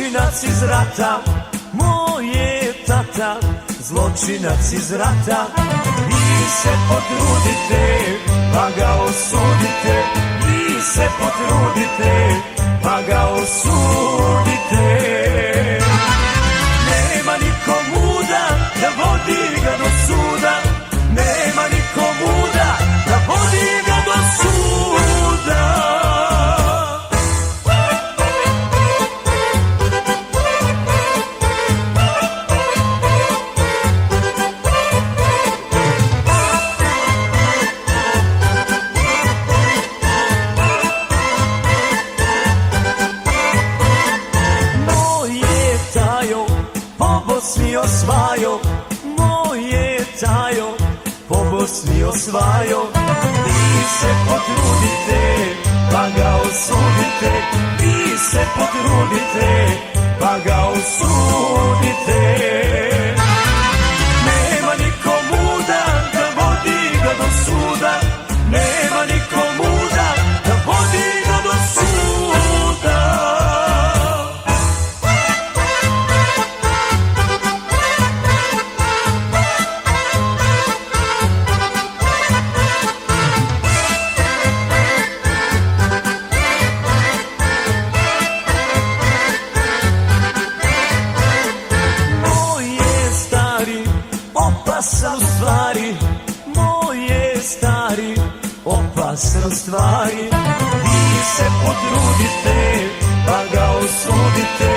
zločinac iz rata, moj je tata, zločinac iz rata. Vi se potrudite, pa ga osudite, vi se potrudite, pa ga osudite. Nema niko muda da vodi ga do suda, nema niko muda da vodi ga do suda. Bosni osvajo, moj je tajo, po Bosni osvajo. Vi se potrudite, pa ga osudite, vi se potrudite, pa ga osudite. Nema niko muda da vodi ga do suda, nema niko muda da vodi ga do suda. Opasan u stvari, moj je stari, opasan u stvari. Vi se potrudite, pa ga osudite,